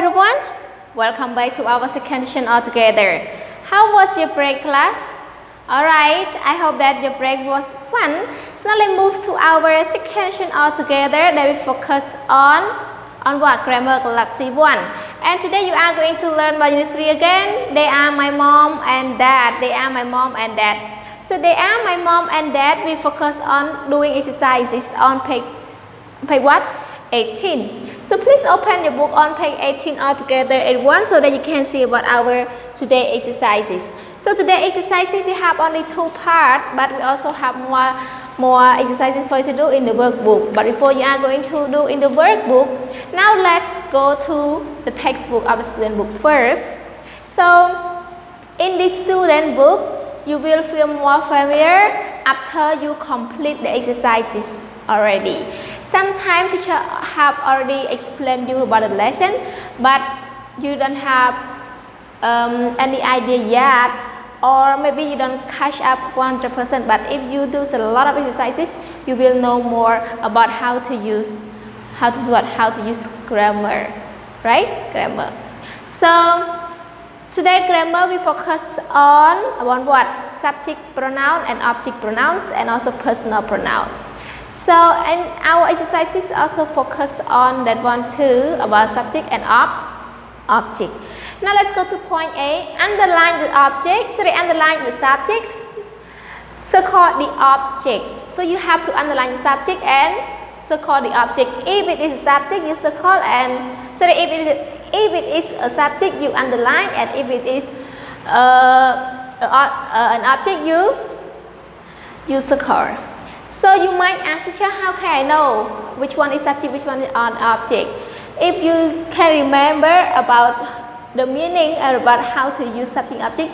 everyone, welcome back to our second session all together. How was your break, class? Alright, I hope that your break was fun. So now let's move to our second session all together. That we focus on what? Grammar Galaxy 1. And today you are going to learn about Unit 3 again. They are my mom and dad. They are my mom and dad. So they are my mom and dad. We focus on doing exercises on page what? 18. So please open your book on page 18 all together at once so that you can see about our today exercises. So today exercises we have only 2 parts, but we also have more exercises for you to do in the workbook. But before you are going to do in the workbook, now let's go to the textbook of the student book first. So in this student book, you will feel more familiar after you complete the exercises already. Sometimes teacher have already explained you about the lesson, but you don't have any idea yet, or maybe you don't catch up 100%. But if you do a lot of exercises, you will know more about how to use grammar, right? Grammar. So today grammar we focus on what? Subject pronoun and object pronouns, and also personal pronoun. So, and our exercises also focus on that one too, about subject and object. Now let's go to point A. Underline the object. So they underline the subjects. Circle the object. So you have to underline the subject and circle the object. If it is a subject, you circle, and so if it is a subject, you underline, and if it is an object, you circle. So you might ask teacher, how can I know which one is subject, which one is an object? If you can remember about the meaning and about how to use subject object,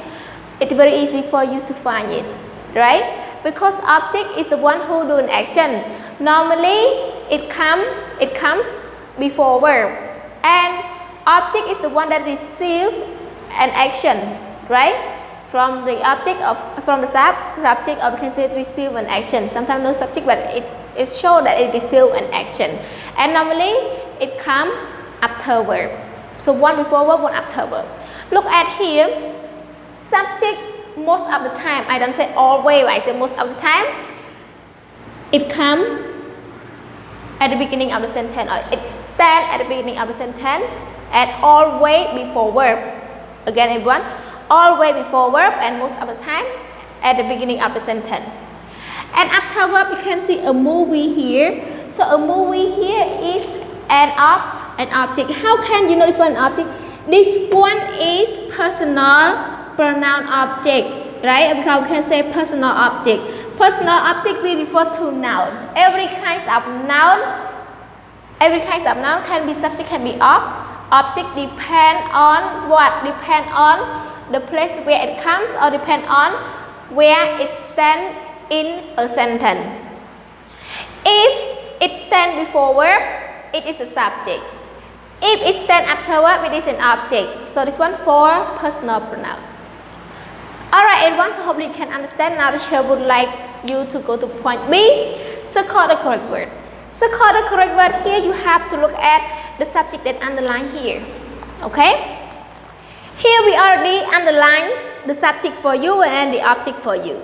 it's very easy for you to find it, right? Because object is the one who do an action. Normally it comes before verb, and object is the one that receives an action, right? From the subject, or we can say receive an action. Sometimes no subject, but it shows that it receives an action. And normally it comes after verb. So one before verb, one after verb. Look at here. Subject most of the time. I don't say always, I say most of the time. It comes at the beginning of the sentence, or it stands at the beginning of the sentence, and always before verb. Again, everyone. Always before verb, and most of the time at the beginning of the sentence. And after verb, you can see a movie here. So a movie here is an object. How can you know this one an object? This one is personal pronoun object, right? Because we can say personal object. Personal object we refer to noun. Every kind of noun can be subject, can be object. Depend on what? Depend on the place where it comes, or depend on where it stands in a sentence. If it stands before verb, it is a subject. If it stands after verb, it is an object. So this one for personal pronoun. Alright, everyone, so hopefully you can understand. Now the teacher would like you to go to point B. Circle the correct word. Circle the correct word. Here you have to look at the subject that underlined here. Okay? Here we already underline the subject for you and the object for you.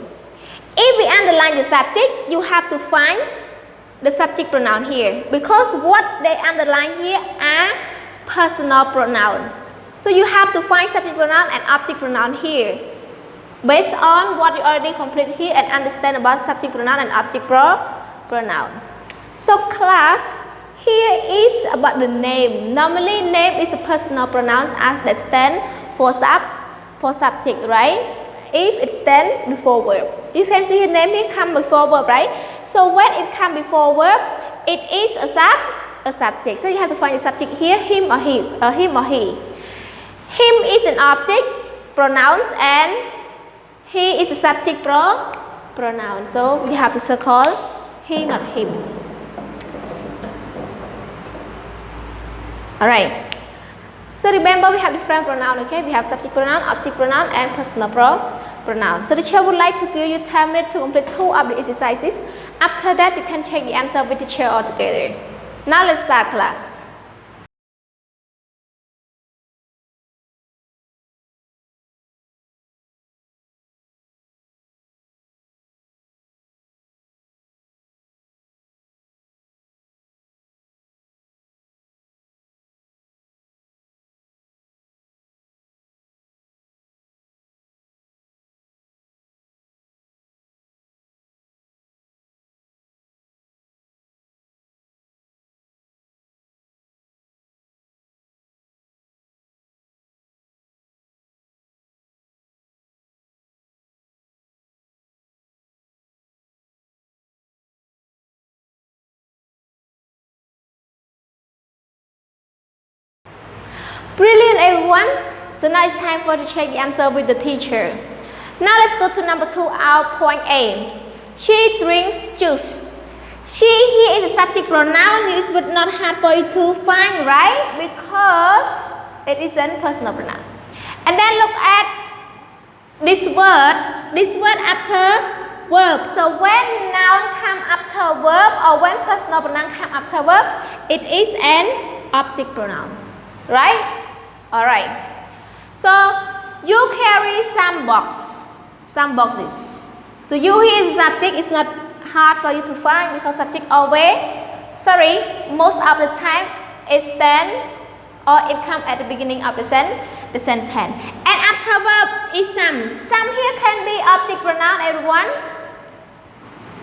If we underline the subject, you have to find the subject pronoun here, because what they underline here are personal pronoun. So you have to find subject pronoun and object pronoun here, based on what you already complete here and understand about subject pronoun and object pronoun. So class, here is about the name. Normally name is a personal pronoun as that stands for subject, right? If it stands before verb. You can see his name here come before verb, right? So when it comes before verb, it is a subject. So you have to find the subject here, him or he. Him is an object, pronouns, and he is a subject pronoun. So you have to circle he, not him. Alright. So remember, we have different pronouns, okay? We have subject pronoun, object pronoun, and personal pronoun. So the teacher would like to give you 10 minutes to complete 2 of the exercises. After that, you can check the answer with the teacher all together. Now let's start class. Brilliant, everyone. So now it's time for to check the answer with the teacher. Now let's go to number 2, our point A. She drinks juice. She here is a subject pronoun. It is not hard for you to find, right? Because it isn't personal pronoun. And then look at this word after verb. So when noun come after verb or when personal pronoun come after verb, it is an object pronoun, right? All right. So you carry some boxes. So you here is subject. It's not hard for you to find because subject most of the time it stand or it come at the beginning of the sentence. And after verb is some. Some here can be object pronoun, everyone.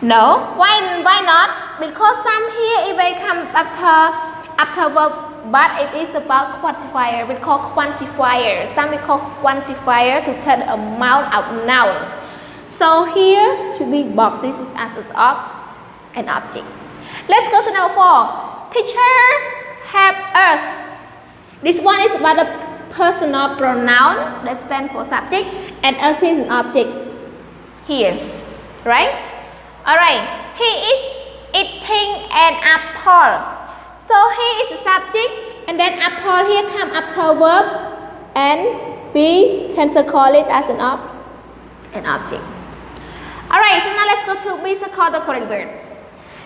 No, why not? Because some here it may come after verb, but it is about quantifier. We call quantifier. Some we call quantifier to tell the amount of nouns. So here should be boxes is as of an object. Let's go to number 4. Teachers help us. This one is about a personal pronoun that stands for subject, and us is an object here, right? All right. He is eating an apple. So he is a subject, and then apple here come after verb, and we can call it as an object. Alright, so now let's go to B circle the correct word.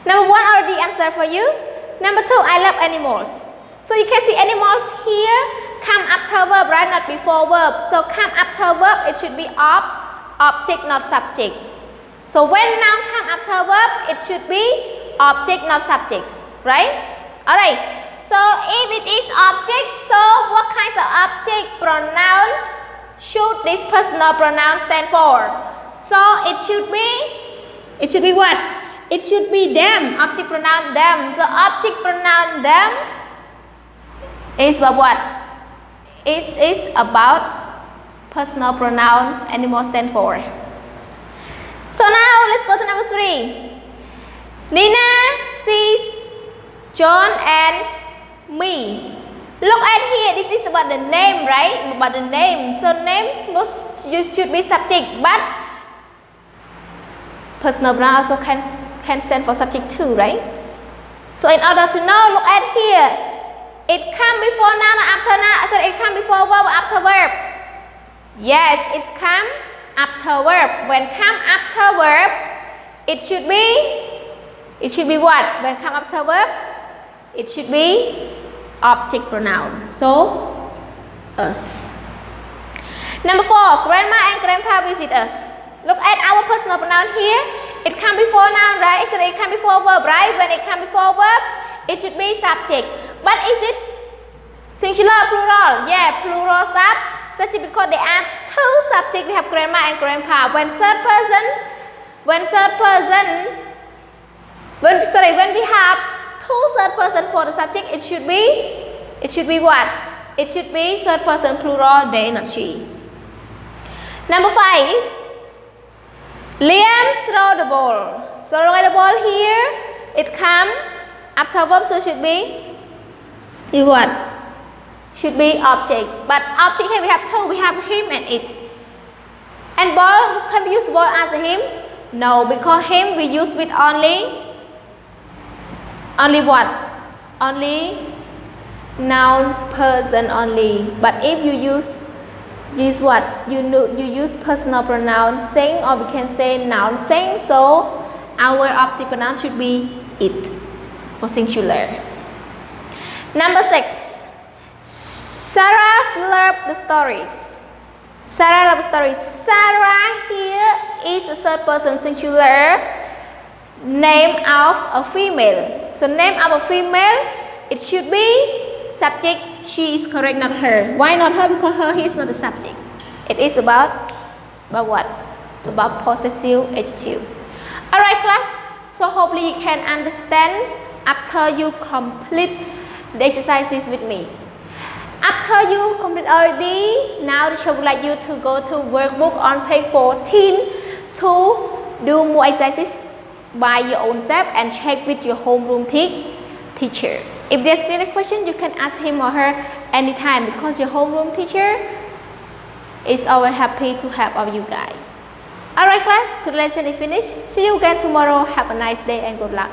Number 1 already answered for you. Number 2, I love animals. So you can see animals here come after verb, right? Not before verb. So come after verb, it should be object, not subject. So when noun come after verb, it should be object, not subjects, right? Alright. So if it is object, so what kinds of object pronoun should this personal pronoun stand for? So it should be what? It should be them, object pronoun them. So object pronoun them is about what? It is about personal pronoun animal stand for. So now let's go to number 3. Nina sees John and me. Look at here, this is about the name, right? About the name. So names you should be subject, but personal pronoun also can stand for subject too, right? So in order to know, look at here. It come before noun or after noun. So it come before verb or after verb. Yes, it's come after verb. When come after verb, it should be what? When come after verb, it should be object pronoun. So us. Number 4, grandma and grandpa visit us. Look at our personal pronoun here. It comes before noun, right? So it comes before verb, right? When it comes before verb, it should be subject. But is it singular or plural? Yeah, plural subject because there are 2 subjects. We have grandma and grandpa. When we have 2 third person for the subject, it should be what? It should be third person plural, they, not she. Number 5. Liam throw the ball. So throw the ball here, it come after verb, so should be what? Should be object. But object here we have 2. We have him and it. And ball, can we use ball as a him? No, because him we use with only what? Only noun person only. But if you use what? You use personal pronoun saying, or we can say noun saying. So our object pronoun should be it for singular. Number 6. Sarah loves the stories. Sarah loves stories. Sarah here is a third person singular name of a female. So name of a female, it should be subject. She is correct, not her. Why not her? Because her is not the subject. It is about what? About possessive adjective. Alright class, so hopefully you can understand after you complete the exercises with me. After you complete already, now the teacher would like you to go to workbook on page 14 to do more exercises by your own self and check with your homeroom teacher. If there's still a question, you can ask him or her anytime because your homeroom teacher is always happy to help all you guys. Alright class, the lesson is finished. See you again tomorrow. Have a nice day and good luck.